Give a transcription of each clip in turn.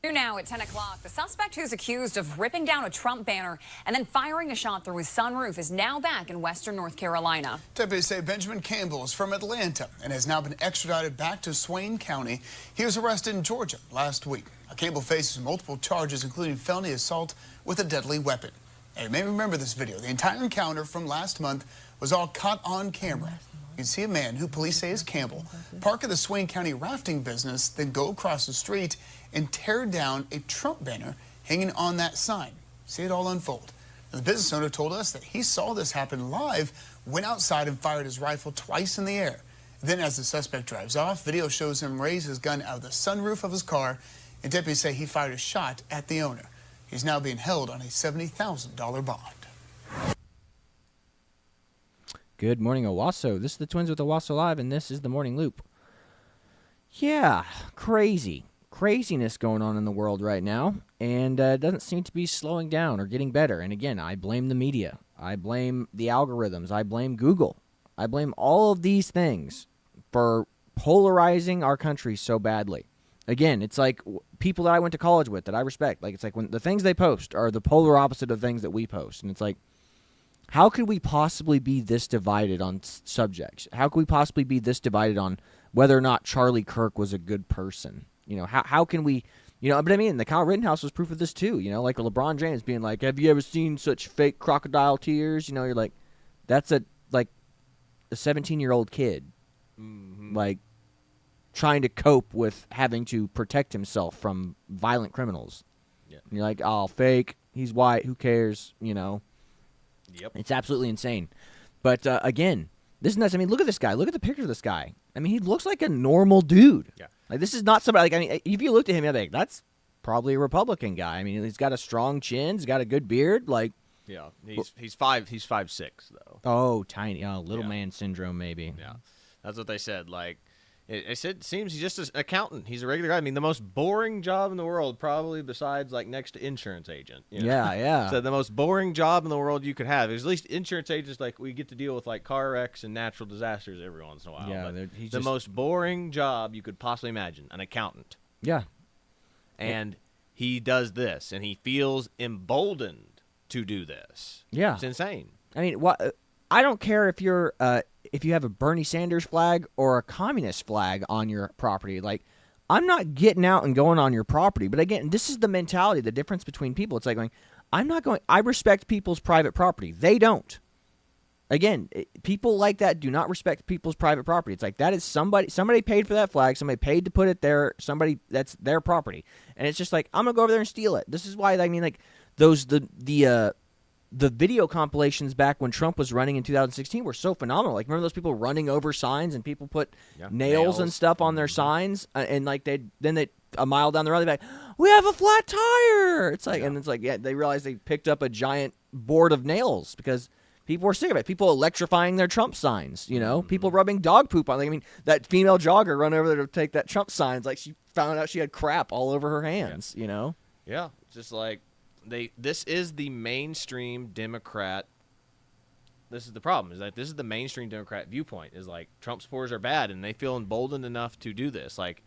Now at 10 o'clock, the suspect who's accused of ripping down a Trump banner and then firing a shot through his sunroof is now back in western North Carolina. Deputies say Benjamin Campbell is from Atlanta and has now been extradited back to Swain County. He was arrested in Georgia last week. Campbell faces multiple charges, including felony assault with a deadly weapon. Now, you may remember this video. The entire encounter from last month was all caught on camera. You can see a man who police say is Campbell park at the Swain County rafting business, then go across the street and tear down a Trump banner hanging on that sign. See it all unfold. Now, the business owner told us that he saw this happen live, went outside and fired his rifle twice in the air. Then as the suspect drives off, video shows him raise his gun out of the sunroof of his car, and deputies say he fired a shot at the owner. He's now being held on a $70,000 bond. Good morning, Owasso. This is the Twins with Owasso Live, and this is the Morning Loop. Yeah, craziness going on in the world right now, and it doesn't seem to be slowing down or getting better. And again, I blame the media. I blame the algorithms. I blame Google. I blame all of these things for polarizing our country so badly. Again, it's like people that I went to college with that I respect. Like, it's like when the things they post are the polar opposite of things that we post. And it's like, how could we possibly be this divided on subjects? How could we possibly be this divided on whether or not Charlie Kirk was a good person? You know, how can we, but I mean, the Kyle Rittenhouse was proof of this too. Like LeBron James being like, have you ever seen such fake crocodile tears? You're like, that's a 17-year-old kid, like, trying to cope with having to protect himself from violent criminals. Yeah. And you're like, oh, fake, he's white, who cares, Yep. It's absolutely insane. But, again, this is nuts. I mean, look at this guy. Look at the picture of this guy. I mean, he looks like a normal dude. Yeah. Like, this is not somebody, like, I mean, if you looked at him, you'd be like, that's probably a Republican guy. I mean, he's got a strong chin. He's got a good beard. Like, yeah, he's 5'6" though. Oh, tiny. Oh, little man syndrome, maybe. Yeah, that's what they said. Like, it seems he's just an accountant. He's a regular guy. I mean, the most boring job in the world, probably besides like next to insurance agent. Yeah. So the most boring job in the world you could have is at least insurance agents. Like, we get to deal with like car wrecks and natural disasters every once in a while. Yeah, the most boring job you could possibly imagine, an accountant. Yeah, and he does this, and he feels emboldened to do this. Yeah, it's insane. I mean, what? I don't care if you're if you have a Bernie Sanders flag or a communist flag on your property. Like, I'm not getting out and going on your property. But again, this is the mentality, the difference between people. It's like going, I respect people's private property. They don't. Again, people like that do not respect people's private property. It's like, that is somebody paid for that flag. Somebody paid to put it there. Somebody, that's their property. And it's just like, I'm going to go over there and steal it. This is why, I mean, like, the video compilations back when Trump was running in 2016 were so phenomenal. Like, remember those people running over signs and people put nails and stuff on their signs, and like they a mile down the road they'd be like, we have a flat tire. It's like, and it's like, they realized they picked up a giant board of nails because people were sick of it. People electrifying their Trump signs, people rubbing dog poop on. Like, I mean, that female jogger run over there to take that Trump sign. It's like she found out she had crap all over her hands. Yeah, just like. This is the mainstream Democrat. This is the problem, is that this is the mainstream Democrat viewpoint, is like Trump supporters are bad and they feel emboldened enough to do this. Like,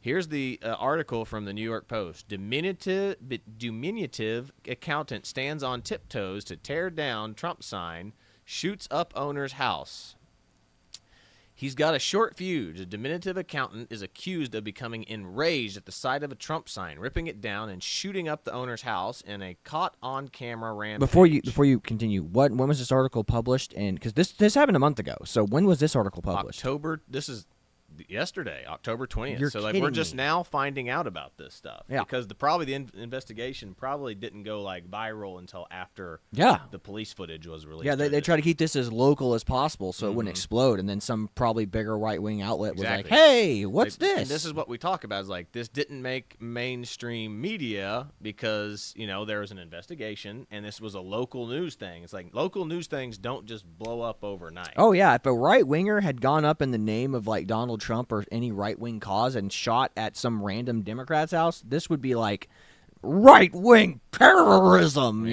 here's the article from the New York Post. Diminutive accountant stands on tiptoes to tear down Trump sign, shoots up owner's house. He's got a short fuse. A diminutive accountant is accused of becoming enraged at the sight of a Trump sign, ripping it down and shooting up the owner's house in a caught-on-camera rampage. Before you continue, when was this article published? And because this happened a month ago, so when was this article published? This is yesterday, October 20th. You're so like, we're just now finding out about this stuff. Yeah. Because the investigation probably didn't go like viral until after the police footage was released. Yeah, they try to keep this as local as possible so it wouldn't explode, and then some probably bigger right-wing outlet was like, hey, what's this? And this is what we talk about, is like, this didn't make mainstream media because, there was an investigation and this was a local news thing. It's like, local news things don't just blow up overnight. Oh, yeah. If a right-winger had gone up in the name of like Donald Trump or any right-wing cause and shot at some random Democrat's house, this would be like right-wing terrorism,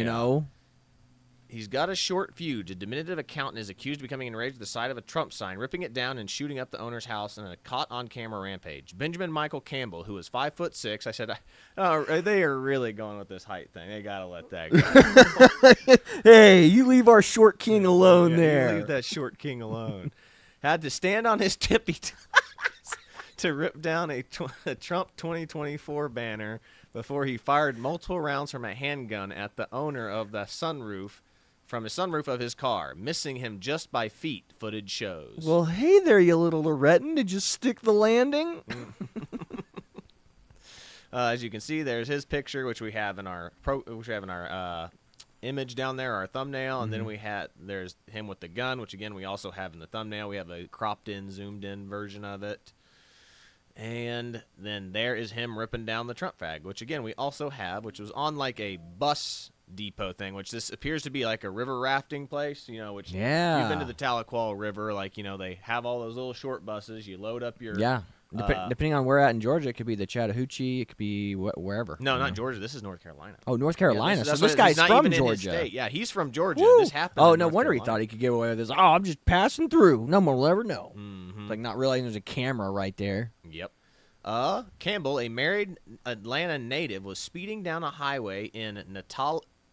He's got a short fuse. A diminutive accountant is accused of becoming enraged at the sight of a Trump sign, ripping it down and shooting up the owner's house in a caught-on-camera rampage. Benjamin Michael Campbell, who is 5'6", I said, oh, they are really going with this height thing. They got to let that go. Hey, you leave our short king alone Yeah, there. you leave that short king alone. Had to stand on his tippy toes to rip down a Trump 2024 banner before he fired multiple rounds from a handgun at the owner of the sunroof of his car, missing him just by feet, footage shows. Well, hey there, you little Lorettan. Did you stick the landing? As you can see, there's his picture, which we have in our image down there, our thumbnail, and then there's him with the gun, which again we also have in the thumbnail. We have a cropped in, zoomed in version of it. And then there is him ripping down the Trump flag, which again we also have, which was on like a bus depot thing, which this appears to be like a river rafting place, which you've been to the Tahlequah River, like, they have all those little short buses. You load up your... Yeah. Depending on where at in Georgia, it could be the Chattahoochee, it could be wherever. No, not Georgia. This is North Carolina. Oh, North Carolina. Yeah, so this guy's from Georgia. Yeah, he's from Georgia. Woo! This happened. Oh, in no North wonder Carolina. he thought he could get away with this. Oh, I'm just passing through. No one will ever know. Mm-hmm. It's like not realizing there's a camera right there. Yep. Campbell, a married Atlanta native, was speeding down a highway in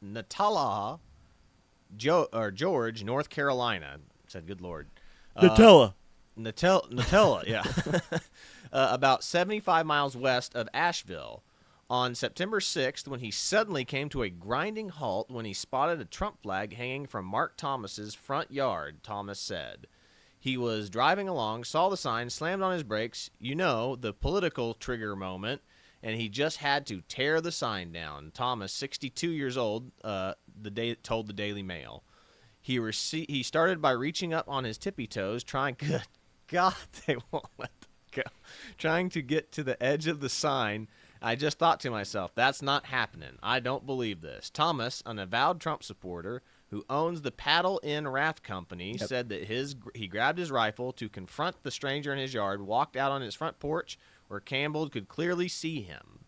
Natala, George, North Carolina. Said, good Lord. Nutella, yeah. About 75 miles west of Asheville. On September 6th, when he suddenly came to a grinding halt when he spotted a Trump flag hanging from Mark Thomas's front yard, Thomas said. He was driving along, saw the sign, slammed on his brakes, the political trigger moment, and he just had to tear the sign down. Thomas, 62 years old, told the Daily Mail. He started by reaching up on his tippy toes, good God, they won't let them go, trying to get to the edge of the sign. I just thought to myself, that's not happening. I don't believe this. Thomas, an avowed Trump supporter who owns the Paddle Inn Raft Company, said that he grabbed his rifle to confront the stranger in his yard, walked out on his front porch where Campbell could clearly see him.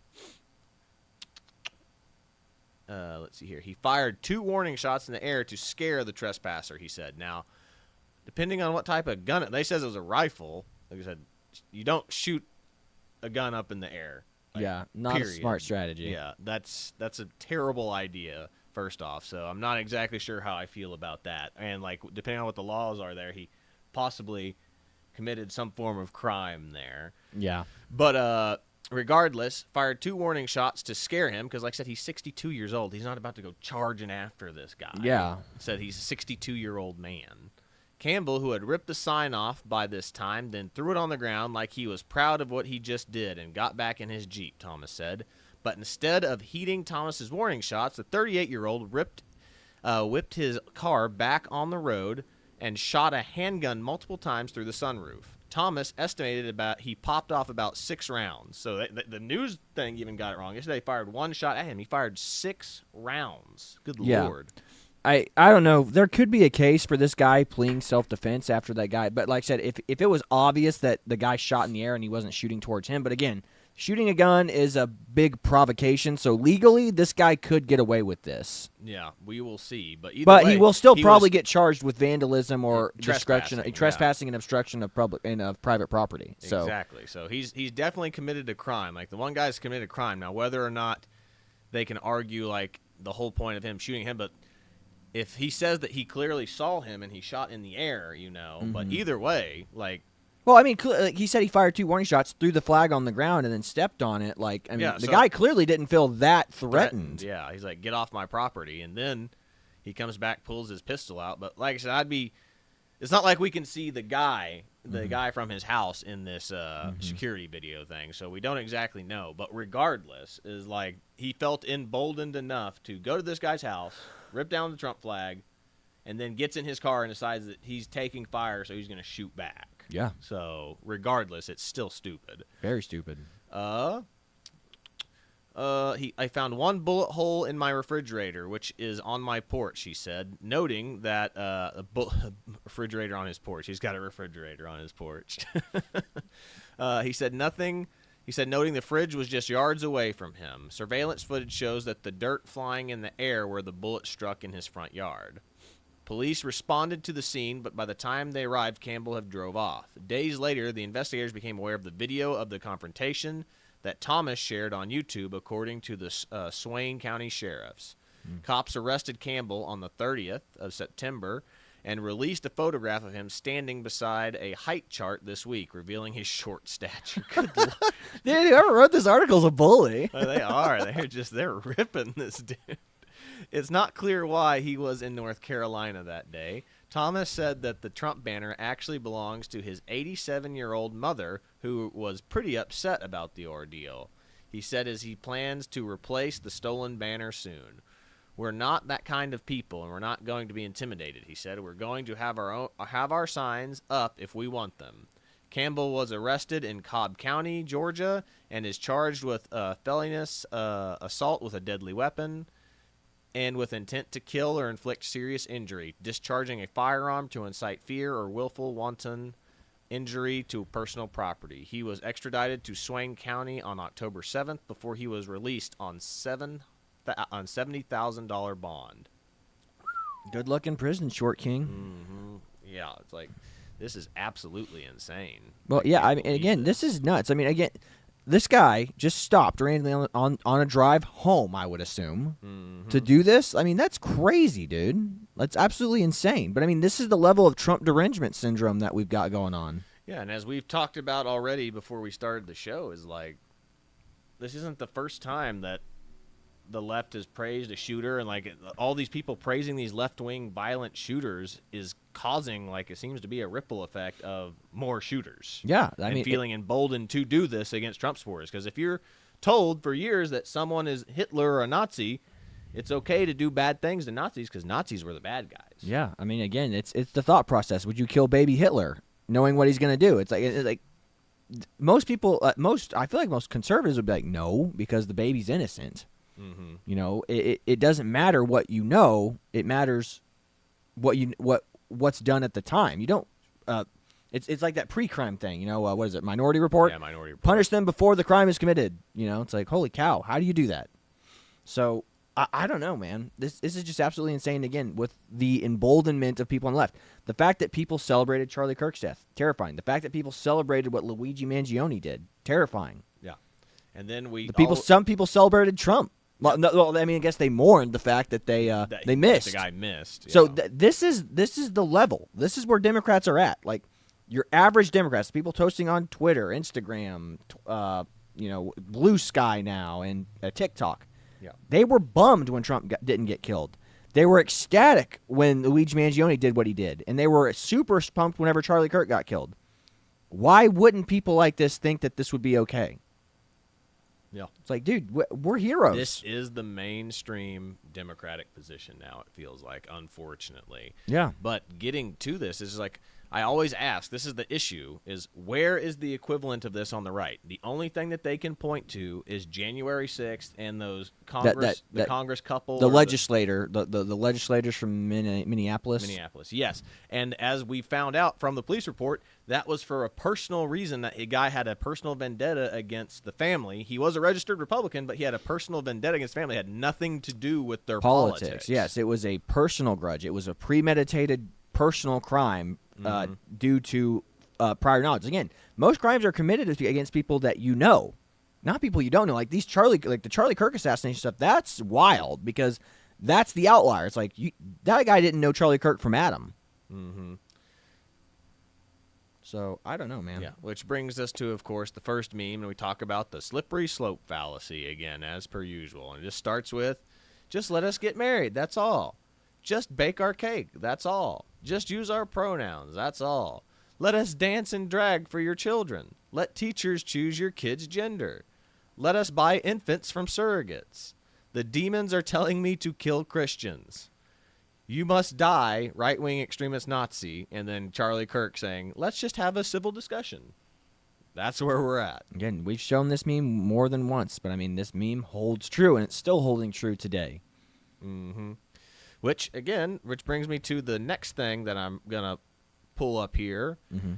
Let's see here. He fired 2 warning shots in the air to scare the trespasser, he said. Now, depending on what type of gun, they says it was a rifle. Like I said, you don't shoot a gun up in the air. Not a smart strategy. Yeah, that's a terrible idea, first off. So I'm not exactly sure how I feel about that. And, depending on what the laws are there, he possibly committed some form of crime there. Yeah. But regardless, fired 2 warning shots to scare him because, like I said, he's 62 years old. He's not about to go charging after this guy. Yeah. Said he's a 62-year-old man. Campbell, who had ripped the sign off by this time, then threw it on the ground like he was proud of what he just did and got back in his Jeep, Thomas said. But instead of heeding Thomas's warning shots, the 38-year-old whipped his car back on the road and shot a handgun multiple times through the sunroof. Thomas estimated he popped off about 6 rounds. So the news thing even got it wrong. Yesterday, they fired 1 shot at him. He fired 6 rounds. Good Lord. I don't know. There could be a case for this guy pleading self-defense after that guy. But like I said, if it was obvious that the guy shot in the air and he wasn't shooting towards him. But again, shooting a gun is a big provocation. So legally, this guy could get away with this. Yeah, we will see. But he will still probably get charged with vandalism or trespassing and obstruction of public and of private property. So. Exactly. So he's definitely committed a crime. Like the one guy's committed a crime. Now, whether or not they can argue the whole point of him shooting him, but if he says that he clearly saw him and he shot in the air, but either way, Well, I mean, he said he fired 2 warning shots, threw the flag on the ground, and then stepped on it. The guy clearly didn't feel that threatened. Yeah, he's like, get off my property. And then he comes back, pulls his pistol out. But like I said, it's not like we can see the guy from his house in this security video thing. So we don't exactly know. But regardless, he felt emboldened enough to go to this guy's house, rip down the Trump flag, and then gets in his car and decides that he's taking fire, so he's going to shoot back. Yeah. So regardless, it's still stupid. Very stupid. I found 1 bullet hole in my refrigerator, which is on my porch, he said, noting that a refrigerator on his porch. He's got a refrigerator on his porch. He said He said, noting the fridge was just yards away from him. Surveillance footage shows that the dirt flying in the air where the bullet struck in his front yard. Police responded to the scene, but by the time they arrived, Campbell had drove off. Days later, the investigators became aware of the video of the confrontation that Thomas shared on YouTube, according to the Swain County Sheriffs. Cops arrested Campbell on the 30th of September and released a photograph of him standing beside a height chart this week, revealing his short stature. Good Lord. Dude, whoever wrote this article is a bully. They are. They're ripping this dude. It's not clear why he was in North Carolina that day. Thomas said that the Trump banner actually belongs to his 87-year-old mother, who was pretty upset about the ordeal. He said as he plans to replace the stolen banner soon. We're not that kind of people, and we're not going to be intimidated, he said. We're going to have our signs up if we want them. Campbell was arrested in Cobb County, Georgia, and is charged with felonious assault with a deadly weapon and with intent to kill or inflict serious injury, discharging a firearm to incite fear or willful wanton injury to personal property. He was extradited to Swain County on October 7th before he was released on $70,000 bond. Good luck in prison, Short King. Mm-hmm. Yeah, it's like, this is absolutely insane. Well, yeah, I mean, again, this is nuts. I mean, again, this guy just stopped randomly on a drive home, I would assume, to do this. I mean, that's crazy, dude. That's absolutely insane. But, I mean, this is the level of Trump derangement syndrome that we've got going on. Yeah, and as we've talked about already before we started the show, is like, this isn't the first time that the left has praised a shooter, and like all these people praising these left-wing violent shooters is causing, like, it seems to be a ripple effect of more shooters. Yeah, I mean, feeling emboldened to do this against Trump supporters. Because if you're told for years that someone is Hitler or a Nazi, it's okay to do bad things to Nazis because Nazis were the bad guys. Yeah, I mean, again, it's the thought process. Would you kill baby Hitler, knowing what he's going to do? It's like most people, I feel like most conservatives would be like, no, because the baby's innocent. Mm-hmm. You know, it doesn't matter what you know. It matters what's done at the time. You don't. It's like that pre-crime thing. You know, what is it? Minority Report. Yeah, Minority Report. Punish them before the crime is committed. You know, it's like, holy cow, how do you do that? So I don't know, man. This is just absolutely insane. Again, with the emboldenment of people on the left, the fact that people celebrated Charlie Kirk's death, terrifying. The fact that people celebrated what Luigi Mangione did, terrifying. Yeah, and then some people celebrated Trump. Well, I mean, I guess they mourned the fact that they missed. The guy missed. Yeah. So this is the level. This is where Democrats are at. Like your average Democrats, people toasting on Twitter, Instagram, Blue Sky now, and TikTok. Yeah. They were bummed when Trump didn't get killed. They were ecstatic when Luigi Mangione did what he did, and they were super pumped whenever Charlie Kirk got killed. Why wouldn't people like this think that this would be okay? Yeah. It's like, dude, we're heroes. This is the mainstream Democratic position now, it feels like, unfortunately. Yeah. But getting to this is like, I always ask, this is the issue, is where is the equivalent of this on the right? The only thing that they can point to is January 6th and those Congress couple. The legislators from Minneapolis. Minneapolis, yes. And as we found out from the police report, that was for a personal reason, that a guy had a personal vendetta against the family. He was a registered Republican, but he had a personal vendetta against the family. It had nothing to do with their politics. Yes, it was a personal grudge. It was a premeditated personal crime due to prior knowledge. Again, most crimes are committed against people that you know, not people you don't know. Like the Charlie Kirk assassination stuff. That's wild because that's the outlier. It's like that guy didn't know Charlie Kirk from Adam. Mm-hmm. So I don't know, man. Yeah, which brings us to, of course, the first meme, and we talk about the slippery slope fallacy again, as per usual. And it just starts with, just let us get married. That's all. Just bake our cake. That's all. Just use our pronouns. That's all. Let us dance and drag for your children. Let teachers choose your kid's gender. Let us buy infants from surrogates. The demons are telling me to kill Christians. You must die, right-wing extremist Nazi. And then Charlie Kirk saying, let's just have a civil discussion. That's where we're at. Again, we've shown this meme more than once, but I mean, this meme holds true, and it's still holding true today. Mm-hmm. Which brings me to the next thing that I'm going to pull up here. Mm-hmm.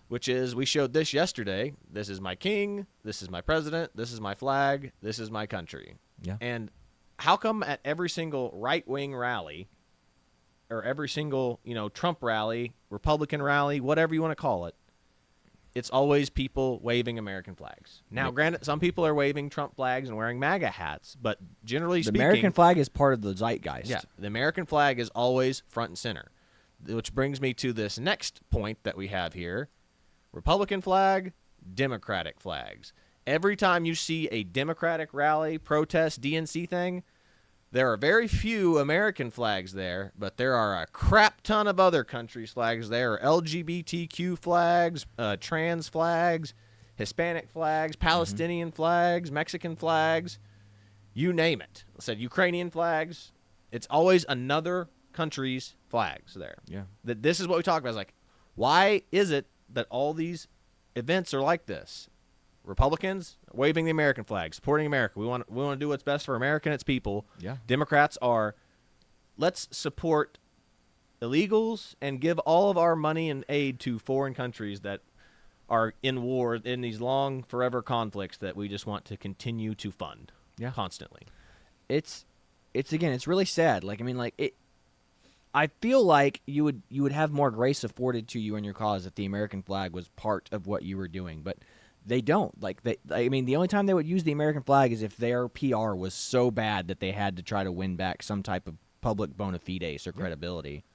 which is we showed this yesterday. This is my king. This is my president. This is my flag. This is my country. Yeah. And how come at every single right-wing rally or every single, Trump rally, Republican rally, whatever you want to call it, it's always people waving American flags. Now, granted, some people are waving Trump flags and wearing MAGA hats, but generally speaking, the American flag is part of the zeitgeist. Yeah, the American flag is always front and center, which brings me to this next point that we have here. Republican flag, Democratic flags. Every time you see a Democratic rally, protest, DNC thing, there are very few American flags there, but there are a crap ton of other countries' flags there. LGBTQ flags, trans flags, Hispanic flags, Palestinian flags, Mexican flags, you name it. I said Ukrainian flags. It's always another country's flags there. Yeah. This is what we talk about. It's like, why is it that all these events are like this? Republicans waving the American flag, supporting America. We want to do what's best for America and its people. Yeah. Democrats are, let's support illegals and give all of our money and aid to foreign countries that are in war, in these long, forever conflicts that we just want to continue to fund constantly. It's really sad. I feel like you would have more grace afforded to you in your cause if the American flag was part of what you were doing, but they don't. The only time they would use the American flag is if their PR was so bad that they had to try to win back some type of public bona fides or credibility.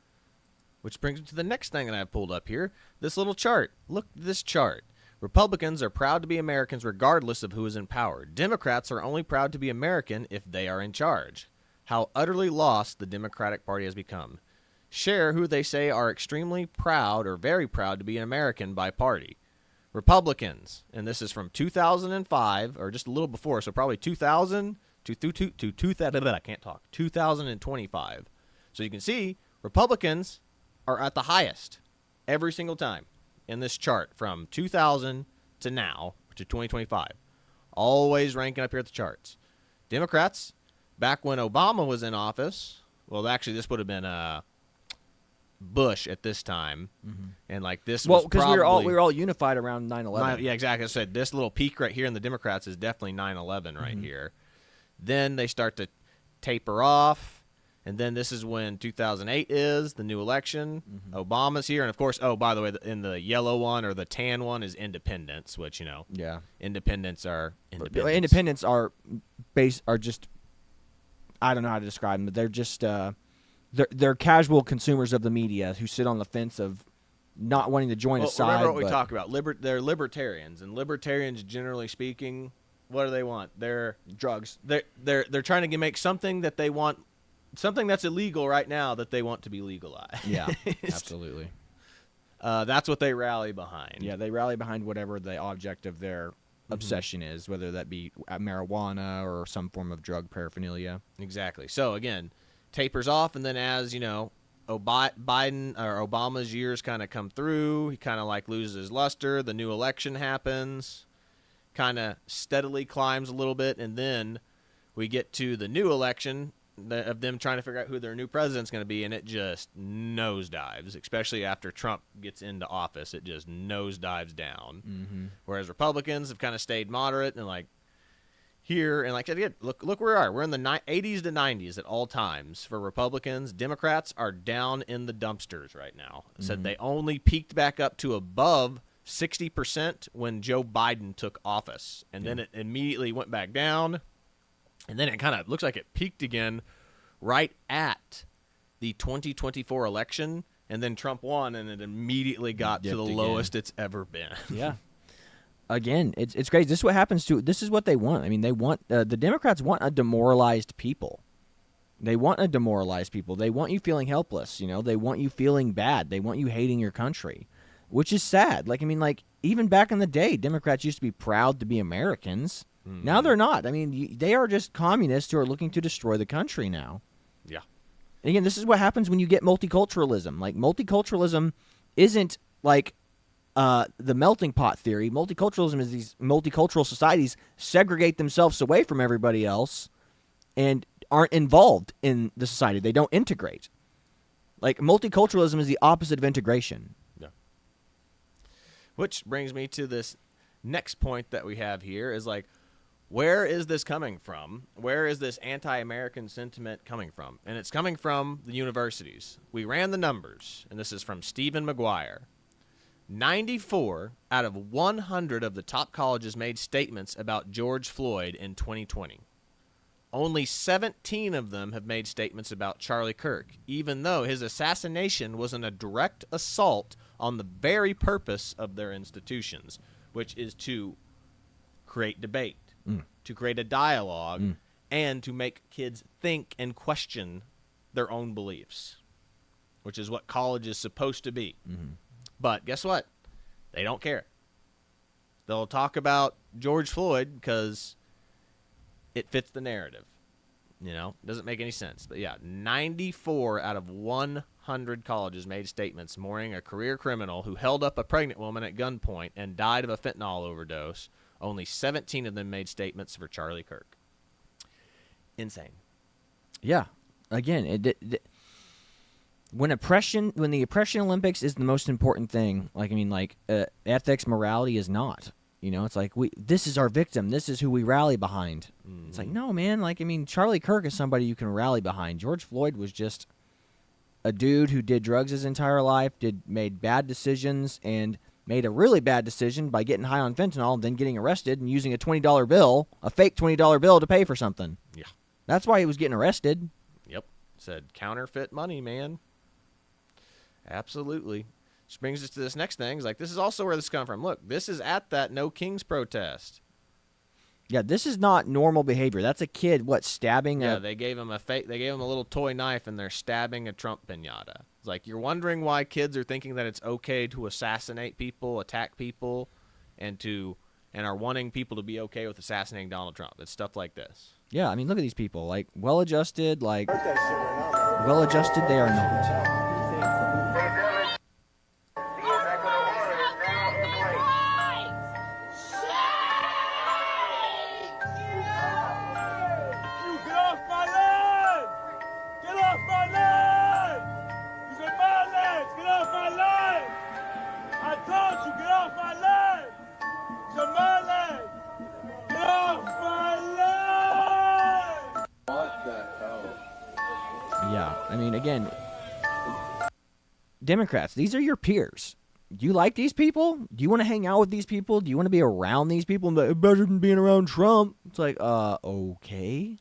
Which brings me to the next thing that I've pulled up here, this little chart. Look at this chart. Republicans are proud to be Americans regardless of who is in power. Democrats are only proud to be American if they are in charge. How utterly lost the Democratic Party has become. Share who they say are extremely proud or very proud to be an American by party. Republicans, and this is from 2005, or just a little before, so probably 2000 to 2025. So you can see Republicans are at the highest every single time in this chart from 2000 to now to 2025. Always ranking up here at the charts. Democrats, back when Obama was in office, well, actually, this would have been Bush at this time, and this was because we were all unified around 9/11. Yeah, exactly. I said this little peak right here in the Democrats is definitely 9/11 right here. Then they start to taper off, and then this is when 2008 is the new election. Obama's here, and of course, oh, by the way, in the yellow one or the tan one is independents, which independents are independents. Independents are just, I don't know how to describe them, but they're just they're casual consumers of the media who sit on the fence of not wanting to join a side. Remember what we talk about. They're libertarians, and libertarians, generally speaking, what do they want? They're drugs. They're trying to make something that they want, something that's illegal right now that they want to be legalized. Yeah, absolutely. That's what they rally behind. Yeah, they rally behind whatever the object of their obsession is, whether that be marijuana or some form of drug paraphernalia. Exactly. So again, tapers off, and then as Biden or Obama's years kind of come through, he kind of loses his luster. The new election happens, kind of steadily climbs a little bit, and then we get to the new election of them trying to figure out who their new president's going to be, and it just nosedives, especially after Trump gets into office. It just nosedives down. Whereas Republicans have kind of stayed moderate and here, and again, look where we are. We're in the 80s to 90s at all times for Republicans. Democrats are down in the dumpsters right now. Said they only peaked back up to above 60% when Joe Biden took office, and then it immediately went back down, and then it kind of looks like it peaked again right at the 2024 election, and then Trump won, and it immediately got to the lowest it's ever been. Yeah. Again, it's crazy. This is what happens to. This is what they want. I mean, they want the Democrats want a demoralized people. They want a demoralized people. They want you feeling helpless. They want you feeling bad. They want you hating your country, which is sad. Even back in the day, Democrats used to be proud to be Americans. Now they're not. I mean, they are just communists who are looking to destroy the country now. Yeah. And again, this is what happens when you get multiculturalism. Multiculturalism isn't the melting pot theory. Multiculturalism is these multicultural societies segregate themselves away from everybody else and aren't involved in the society. They don't integrate. Multiculturalism is the opposite of integration. Yeah. Which brings me to this next point that we have here is like, where is this coming from? Where is this anti-American sentiment coming from? And it's coming from the universities. We ran the numbers, and this is from Stephen McGuire. 94 out of 100 of the top colleges made statements about George Floyd in 2020. Only 17 of them have made statements about Charlie Kirk, even though his assassination was a direct assault on the very purpose of their institutions, which is to create debate, to create a dialogue, and to make kids think and question their own beliefs, which is what college is supposed to be. But guess what? They don't care. They'll talk about George Floyd because it fits the narrative. You know, doesn't make any sense. But yeah, 94 out of 100 colleges made statements mourning a career criminal who held up a pregnant woman at gunpoint and died of a fentanyl overdose. Only 17 of them made statements for Charlie Kirk. Insane. Yeah. Again, when the oppression Olympics is the most important thing, ethics, morality is not. You know, it's like this is our victim. This is who we rally behind. It's like, no, man. Charlie Kirk is somebody you can rally behind. George Floyd was just a dude who did drugs his entire life, made bad decisions, and made a really bad decision by getting high on fentanyl and then getting arrested and using a $20 bill, a fake $20 bill to pay for something. Yeah. That's why he was getting arrested. Yep. Said counterfeit money, man. Absolutely. Which brings us to this next thing. It's like, this is also where this comes from. Look, this is at that No Kings protest. Yeah, this is not normal behavior. That's a kid, stabbing Yeah, they gave him a little toy knife, and they're stabbing a Trump piñata. It's like, you're wondering why kids are thinking that it's okay to assassinate people, attack people, and are wanting people to be okay with assassinating Donald Trump. It's stuff like this. Yeah, look at these people. Well-adjusted, well-adjusted they are not. Yeah, again, Democrats, these are your peers. Do you like these people? Do you want to hang out with these people? Do you want to be around these people? Better than being around Trump. It's like, okay.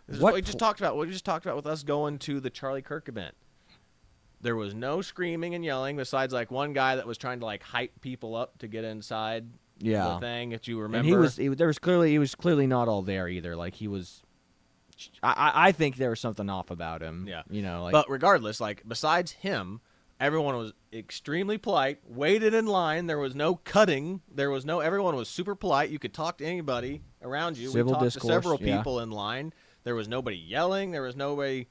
This is what we just talked about. What we just talked about with us going to the Charlie Kirk event. There was no screaming and yelling besides one guy that was trying to hype people up to get inside the thing, if you remember. And he was clearly not all there either. He was. I think there was something off about him. Yeah. But regardless, besides him, everyone was extremely polite, waited in line. There was no cutting. Everyone was super polite. You could talk to anybody around you. Civil we talked discourse, to several people in line. There was nobody yelling. There was nobody.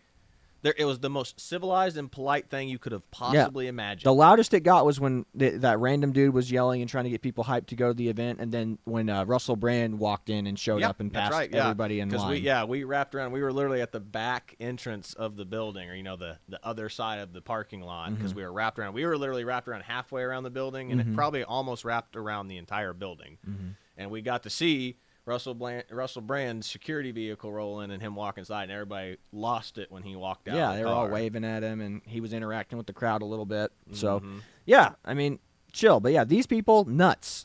It was the most civilized and polite thing you could have possibly imagined. The loudest it got was when that random dude was yelling and trying to get people hyped to go to the event, and then when Russell Brand walked in and showed up and passed everybody in line. We wrapped around. We were literally at the back entrance of the building, or the other side of the parking lot, because we were wrapped around. We were literally wrapped around halfway around the building, and it probably almost wrapped around the entire building. And we got to see Russell Brand's security vehicle roll in and him walk inside, and everybody lost it when he walked out. Yeah, of the they were car. all waving at him, and he was interacting with the crowd a little bit. So, yeah, chill. But yeah, these people, nuts.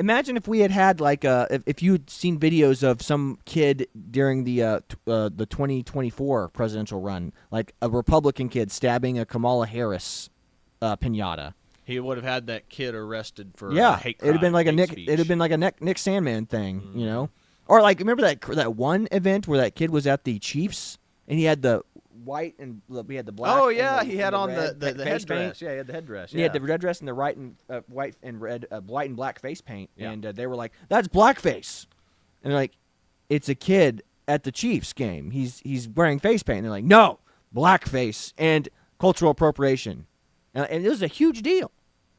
Imagine if we had if you'd seen videos of some kid during the 2024 presidential run, a Republican kid stabbing a Kamala Harris piñata. He would have had that kid arrested for hate crime. It'd have been like a Nick Sandman thing, Or remember that one event where that kid was at the Chiefs and he had the white and we had the black. Oh yeah, and he had on red, the face headdress. paint. Yeah, he had the headdress. Yeah. He had the red dress and the white and red, white and black face paint, and they were like, "That's blackface," and they're like, "It's a kid at the Chiefs game. He's wearing face paint." And they're like, "No, blackface and cultural appropriation," and it was a huge deal.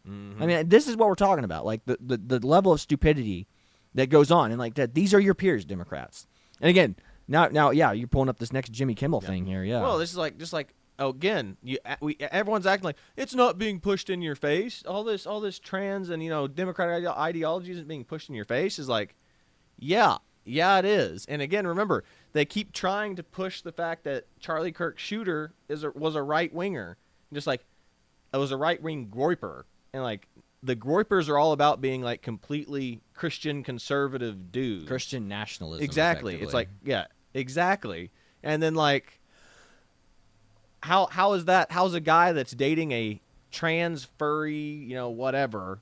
This is what we're talking about, the level of stupidity that goes on, and that. These are your peers, Democrats. And again, now, yeah, you're pulling up this next Jimmy Kimmel thing here, yeah. Well, this is just again, everyone's acting like it's not being pushed in your face. All this trans and democratic ideology isn't being pushed in your face. Is like, yeah, it is. And again, remember, they keep trying to push the fact that Charlie Kirk's shooter was a right winger, just like it was a right wing groiper, and like the groipers are all about being like completely Christian conservative dudes, Christian nationalism. Exactly. It's like, yeah, exactly. And then like, how is that? How's a guy that's dating a trans furry, whatever,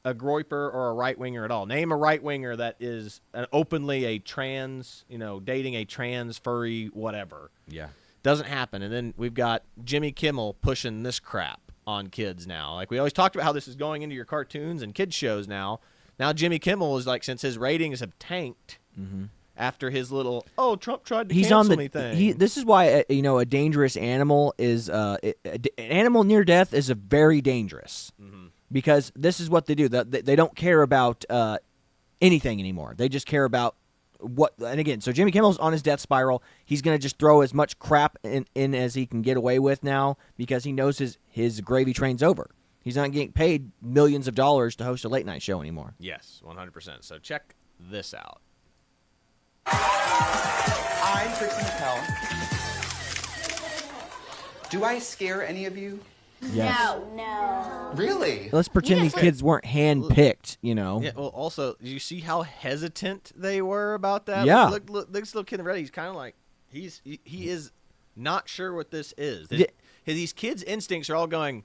a groiper or a right winger at all? Name a right winger that is openly a trans, dating a trans furry whatever. Yeah. Doesn't happen. And then we've got Jimmy Kimmel pushing this crap on kids now. Like we always talked about how this is going into your cartoons and kids shows now. Now Jimmy Kimmel is like, since his ratings have tanked after his little Trump tried to cancel me thing. This is why a dangerous animal is an animal near death is a very dangerous because this is what they do. They don't care about anything anymore. They just care about what. And again, so Jimmy Kimmel's on his death spiral. He's going to just throw as much crap in as he can get away with now because he knows his gravy train's over. He's not getting paid millions of dollars to host a late night show anymore. Yes, 100%. So check this out. I'm Trixie Mattel. Do I scare any of you? Yes. No. Really? Let's pretend these kids weren't handpicked, Yeah, well, also, did you see how hesitant they were about that? Yeah. Look, this little kid in the red, he's kind of like, he is not sure what this is. These kids' instincts are all going,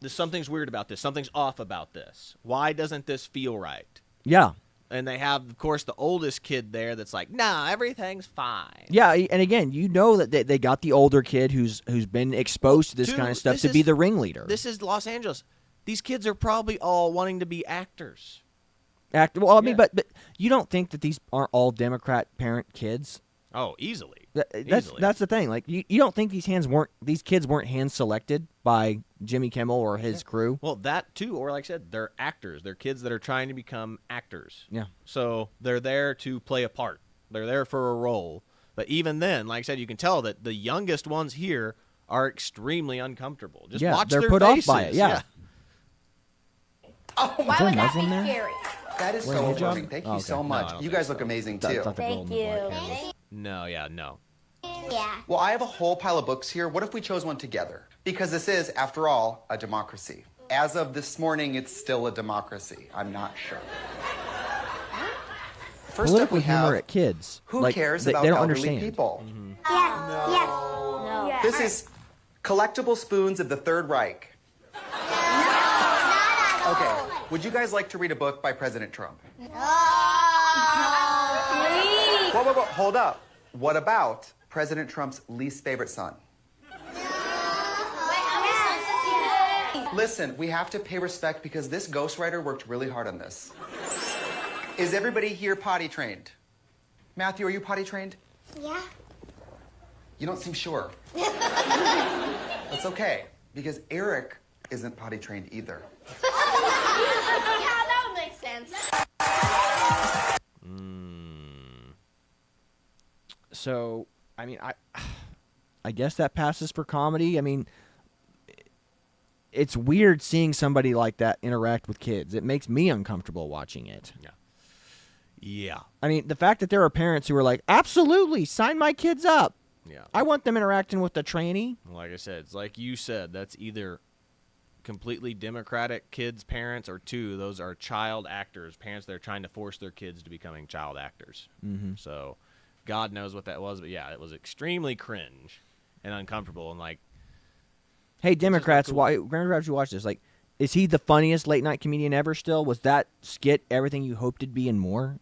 something's weird about this. Something's off about this. Why doesn't this feel right? Yeah. And they have, of course, the oldest kid there that's like, nah, everything's fine. Yeah, and again, that they got the older kid who's been exposed to this kind of stuff to be the ringleader. This is Los Angeles. These kids are probably all wanting to be actors. Well, I mean, but you don't think that these aren't all Democrat parent kids? Oh, easily. That's the thing. Like you don't think these kids weren't hand selected by Jimmy Kimmel or his crew? Well, that too, or like I said, they're actors. They're kids that are trying to become actors. Yeah. So they're there to play a part. They're there for a role. But even then, like I said, you can tell that the youngest ones here are extremely uncomfortable. Just watch they're their put faces. off by it. Yeah. Oh, Why would that be scary? that is Wearing a so hijab? perfect. Thank Oh, you okay. so No, I much. don't You think guys so. look amazing Thought too. the Thank golden boy you. cameras. No. Yeah. Well, I have a whole pile of books here. What if we chose one together? Because this is, after all, a democracy. As of this morning, it's still a democracy. I'm not sure. First up, Political we humor have at kids. who Like, cares they about don't elderly understand. people? Yeah. Yes. No. This is collectible spoons of the Third Reich. Okay, would you guys like to read a book by President Trump? Whoa, hold up. What about President Trump's least favorite son? Listen, we have to pay respect because this ghostwriter worked really hard on this. Is everybody here potty trained? Matthew, are you potty trained? Yeah. You don't seem sure. That's okay, because Eric isn't potty trained either. Yeah, that would make sense. So, I mean, I guess that passes for comedy. I mean, it's weird seeing somebody like that interact with kids. It makes me uncomfortable watching it. Yeah. I mean, the fact that there are parents who are like, absolutely, sign my kids up. Yeah. I want them interacting with the trainee. Like I said, it's like you said, that's either completely Democratic kids' parents, or two, those are child actors, parents that are trying to force their kids to becoming child actors. Mm-hmm. So God knows what that was, but yeah, it was extremely cringe and uncomfortable. And like, Hey, Democrats, cool. why? Democrats, you watch this. Like, is he the funniest late night comedian ever? Still, was that skit everything you hoped it'd be and more?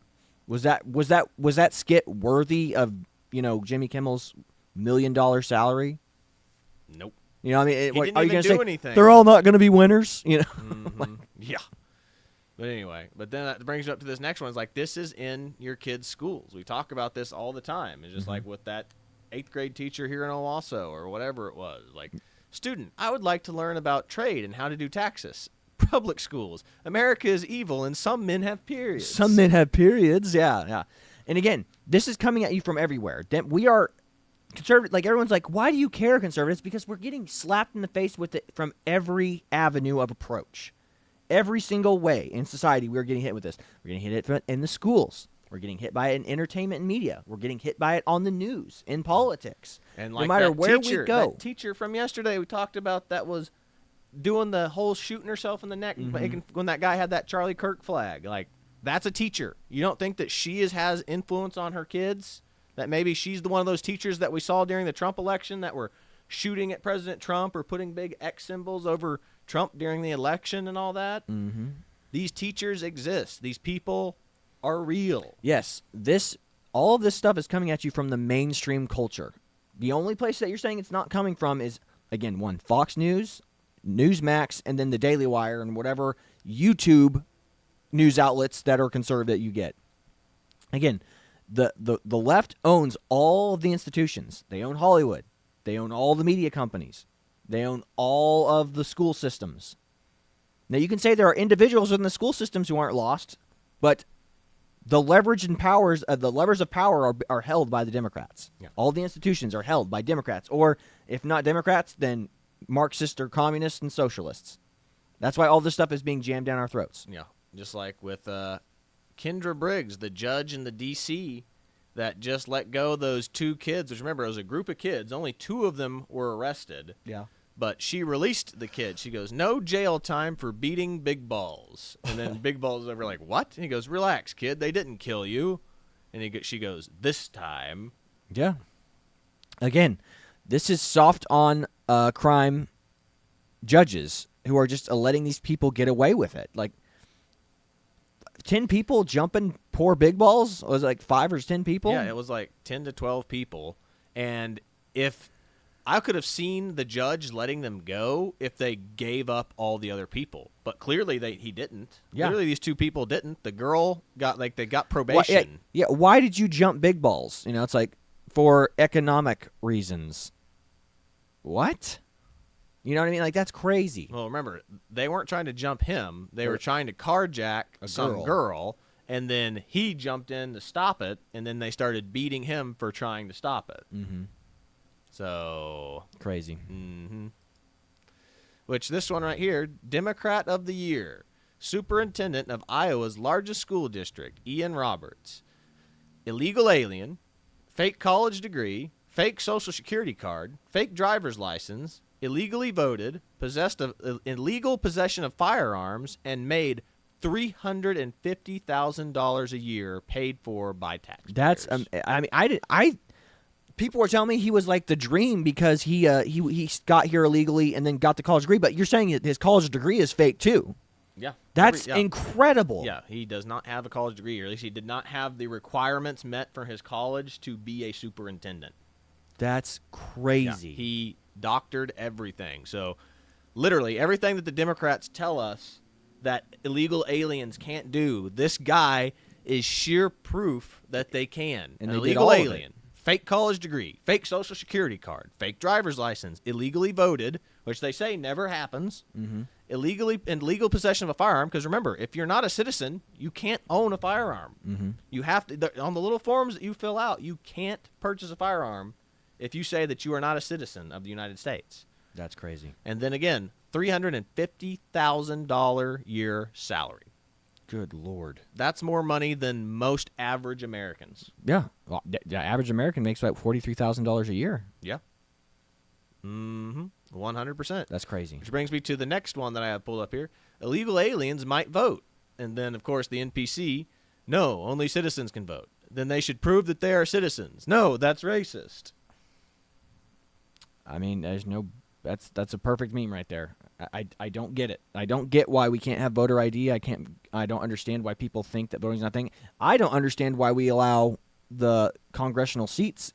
Was that skit worthy of Jimmy Kimmel's $1 million salary? nope. You know, I mean, He didn't are you even gonna do say anything. they're all not going to be winners? You know, Mhm. Yeah. But anyway, but then that brings you up to this next one. It's like, this is in your kids' schools. We talk about this all the time. It's just like with that 8th grade teacher here in Owasso or whatever it was. Like, student, I would like to learn about trade and how to do taxes. Public schools. America is evil and some men have periods. some men have periods. Yeah. And again, this is coming at you from everywhere. We are conservative, like everyone's like, why do you care, conservatives? Because we're getting slapped in the face with it from every avenue of approach. Every single way in society, we're getting hit with this. We're getting hit in the schools. We're getting hit by it in entertainment and media. We're getting hit by it on the news, in politics. And like no matter that where teacher, we go. that teacher from yesterday we talked about that was doing the whole shooting herself in the neck when that guy had that Charlie Kirk flag. Like, that's a teacher. You don't think that she has influence on her kids? That maybe she's the one of those teachers that we saw during the Trump election that were shooting at President Trump or putting big X symbols over Trump during the election and all that? Mm-hmm. These teachers exist. These people are real. Yes, all of this stuff is coming at you from the mainstream culture. The only place that you're saying it's not coming from is, again, one, Fox News, Newsmax, and then the Daily Wire and whatever YouTube news outlets that are conservative that you get. Again, the left owns all of the institutions. They own Hollywood. They own all the media companies. They own all of the school systems. Now, you can say there are individuals within the school systems who aren't lost, but the leverage and powers, the levers of power are held by the Democrats. Yeah. All the institutions are held by Democrats, or if not Democrats, then Marxists or communists and socialists. That's why all this stuff is being jammed down our throats. Yeah, just like with Kendra Briggs, the judge in the D.C. that just let go those 2 kids, which remember, it was a group of kids. Only 2 of them were arrested. Yeah. But she released the kid. She goes, no jail time for beating Big Balls. And then Big Balls is over like, what? And he goes, relax, kid. They didn't kill you. And she goes, this time. Yeah. Again, this is soft on crime judges who are just letting these people get away with it. Like, 10 people jumping poor Big Balls? Was it like 5 or 10 people? Yeah, it was like 10 to 12 people. And if I could have seen the judge letting them go if they gave up all the other people. But clearly he didn't. Yeah. Clearly these 2 people didn't. The girl they got probation. Yeah, why did you jump Big Balls? You know, it's like for economic reasons. What? You know what I mean? Like, that's crazy. Well, remember, they weren't trying to jump him. They were trying to carjack some girl, and then he jumped in to stop it, and then they started beating him for trying to stop it. Mm-hmm. So Crazy. Mm-hmm. Which this one right here, Democrat of the Year, Superintendent of Iowa's largest school district, Ian Roberts. Illegal alien, fake college degree, fake social security card, fake driver's license, illegally voted, possessed of illegal possession of firearms, and made $350,000 a year paid for by taxpayers. That's I mean, people were telling me he was like the dream because he got here illegally and then got the college degree, but you're saying that his college degree is fake too. Yeah. That's incredible. Yeah, he does not have a college degree, or at least he did not have the requirements met for his college to be a superintendent. That's crazy. Yeah, he doctored everything. So literally everything that the Democrats tell us that illegal aliens can't do, this guy is sheer proof that they can. And An they did illegal all of alien, fake college degree, fake social security card, fake driver's license, illegally voted, which they say never happens, illegal possession of a firearm, because remember, if you're not a citizen, you can't own a firearm. You have to, on the little forms that you fill out, you can't purchase a firearm if you say that you are not a citizen of the United States. That's crazy. And then again, $350,000 year salary. Good Lord. That's more money than most average Americans. Yeah. Well, the average American makes about $43,000 a year. Yeah. 100%. That's crazy. Which brings me to the next one that I have pulled up here. Illegal aliens might vote. And then, of course, the NPC, no, only citizens can vote. Then they should prove that they are citizens. No, that's racist. I mean, that's a perfect meme right there. I don't get it. I don't get why we can't have voter ID. I don't understand why people think that voting's not a thing. I don't understand why we allow the congressional seats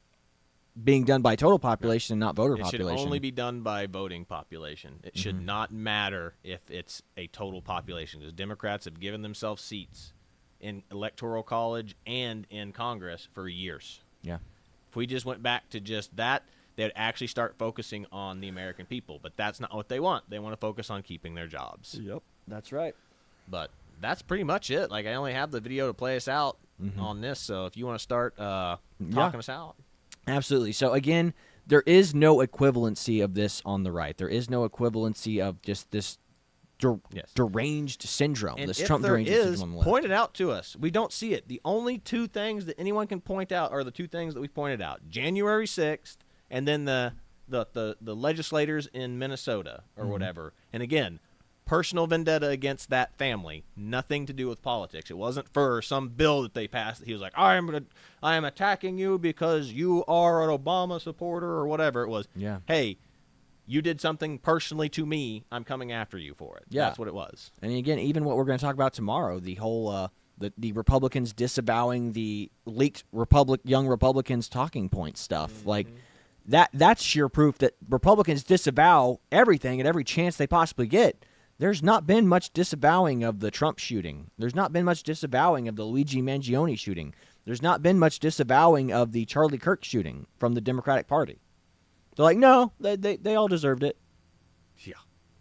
being done by total population and not voter population. It should only be done by voting population. It should not matter if it's a total population, because Democrats have given themselves seats in Electoral College and in Congress for years. Yeah. If we just went back to just that, they would actually start focusing on the American people. But that's not what they want. They want to focus on keeping their jobs. Yep. That's right. But that's pretty much it. Like, I only have the video to play us out on this, so if you want to start talking us out. Absolutely. So again, there is no equivalency of this on the right. There is no equivalency of just this deranged syndrome. And this if Trump there deranged is, syndrome on the left. point it out to us. We don't see it. The only two things that anyone can point out are the two things that we pointed out: January 6th, and then the legislators in Minnesota or whatever. And again, personal vendetta against that family, nothing to do with politics. It wasn't for some bill that they passed that he was like, I am attacking you because you are an Obama supporter or whatever it was. Yeah. Hey, you did something personally to me. I'm coming after you for it. Yeah. That's what it was. And again, even what we're going to talk about tomorrow, the whole the Republicans disavowing the leaked young Republicans talking point stuff, like that's sheer proof that Republicans disavow everything at every chance they possibly get. There's not been much disavowing of the Trump shooting. There's not been much disavowing of the Luigi Mangione shooting. There's not been much disavowing of the Charlie Kirk shooting from the Democratic Party. They're like, no, they all deserved it. Yeah,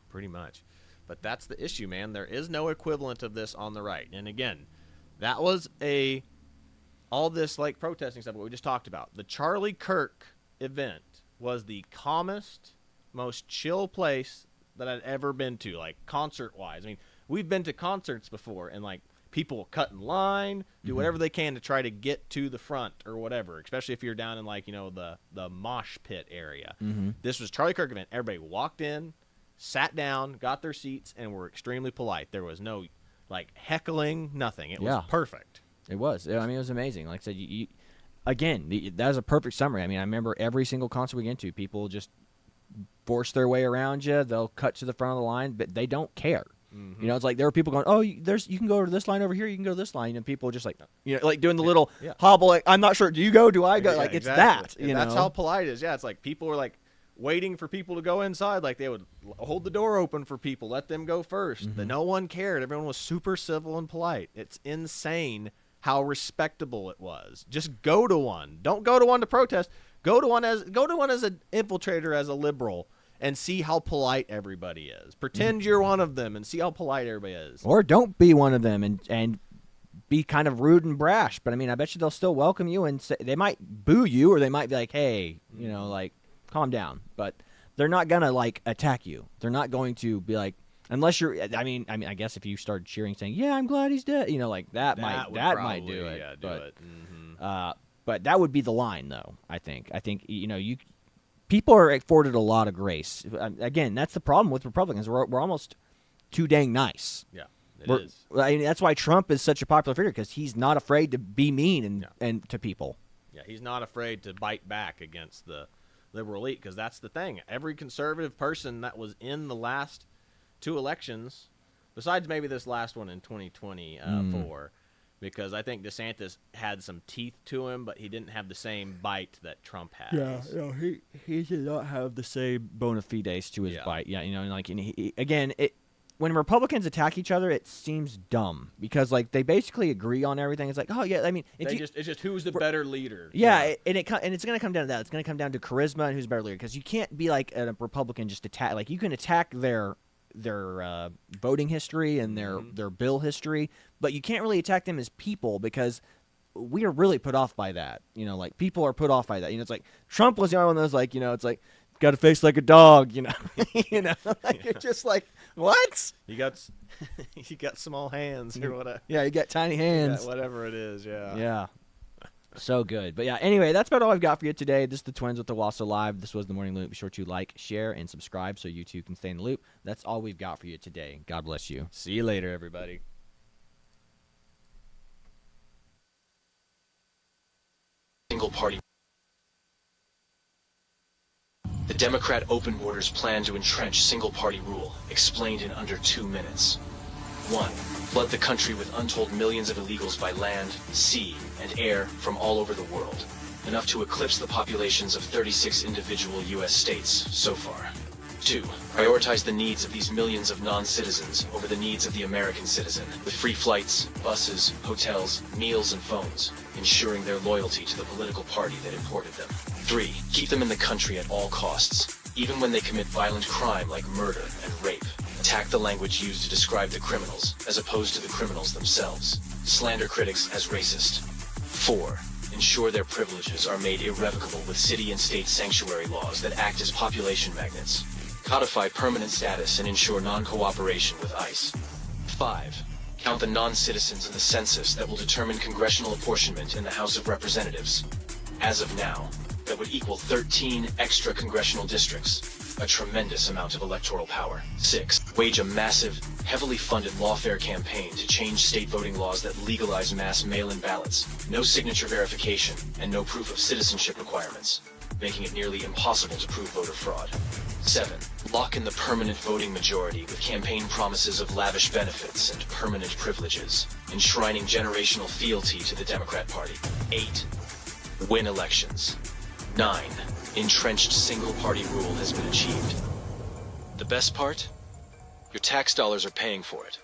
pretty much. But that's the issue, man. There is no equivalent of this on the right. And again, that was all this like protesting stuff, what we just talked about. The Charlie Kirk event was the calmest, most chill place that I'd ever been to, like concert-wise. I mean, we've been to concerts before, and like people cut in line, do whatever they can to try to get to the front or whatever, especially if you're down in like, the mosh pit area. This was Charlie Kirk event. Everybody walked in, sat down, got their seats, and were extremely polite. There was no like heckling, nothing. It was perfect. It was. I mean, it was amazing. Like I said, that was a perfect summary. I mean, I remember every single concert we went to, people just force their way around you. They'll cut to the front of the line, but they don't care. It's like there were people going, oh, you can go to this line over here, you can go to this line, and people just like, like doing the little hobble, like, I'm not sure, do you go, do I go? Yeah, like, it's exactly. that, That's how polite it is. Yeah, it's like people are like waiting for people to go inside. Like they would hold the door open for people, let them go first. No one cared. Everyone was super civil and polite. It's insane how respectable it was. Just go to one. Don't go to one to protest. Go to one as an infiltrator, as a liberal, and see how polite everybody is. Pretend you're one of them and see how polite everybody is. Or don't be one of them and be kind of rude and brash. But I mean, I bet you they'll still welcome you, and they might boo you, or they might be like, hey, like, calm down. But they're not gonna like attack you. They're not going to be like, unless you're. I mean, I guess if you started cheering, saying, yeah, I'm glad he's dead. Like that might do it. Yeah, but, it. But that would be the line, though. I think people are afforded a lot of grace. Again, that's the problem with Republicans. We're almost too dang nice. Yeah, it is. I mean, that's why Trump is such a popular figure, because he's not afraid to be mean and to people. Yeah, he's not afraid to bite back against the liberal elite, because that's the thing. Every conservative person that was in the last two elections, besides maybe this last one in 2024, because I think DeSantis had some teeth to him, but he didn't have the same bite that Trump has. Yeah, he did not have the same bona fides to his bite. Yeah, when Republicans attack each other, it seems dumb, because like they basically agree on everything. It's like, oh yeah, I mean, it's just who's the better leader. Yeah, and it's going to come down to that. It's going to come down to charisma and who's the better leader, because you can't be like a Republican just attack. Like you can attack their voting history and their bill history, but you can't really attack them as people, because we are really put off by that. Like people are put off by that. It's like Trump was the only one that was like, it's like, got a face like a dog, like you're just like, what? You got small hands or whatever. Yeah, you got tiny hands. Yeah, whatever it is, yeah. Yeah. So good. But yeah, anyway, that's about all I've got for you today. This is the Twins with Owasso Live. This was the Morning Loop. Be sure to like, share, and subscribe so you too can stay in the loop. That's all we've got for you today. God bless you. See you later, everybody. Single party. The Democrat open borders plan to entrench single-party rule, explained in under 2 minutes. 1. Flood the country with untold millions of illegals by land, sea, and air from all over the world, enough to eclipse the populations of 36 individual U.S. states so far. 2. Prioritize the needs of these millions of non-citizens over the needs of the American citizen, with free flights, buses, hotels, meals, and phones, ensuring their loyalty to the political party that imported them. 3. Keep them in the country at all costs, even when they commit violent crime like murder and rape. Attack the language used to describe the criminals, as opposed to the criminals themselves. Slander critics as racist. 4. ensure their privileges are made irrevocable with city and state sanctuary laws that act as population magnets. Codify permanent status and ensure non-cooperation with ICE. 5. Count the non-citizens in the census that will determine congressional apportionment in the House of Representatives. As of now, that would equal 13 extra congressional districts, a tremendous amount of electoral power. 6. Wage a massive, heavily funded lawfare campaign to change state voting laws that legalize mass mail-in ballots, no signature verification, and no proof of citizenship requirements, making it nearly impossible to prove voter fraud. 7. Lock in the permanent voting majority with campaign promises of lavish benefits and permanent privileges, enshrining generational fealty to the Democrat Party. 8. Win elections. 9. Entrenched single-party rule has been achieved. The best part? Your tax dollars are paying for it.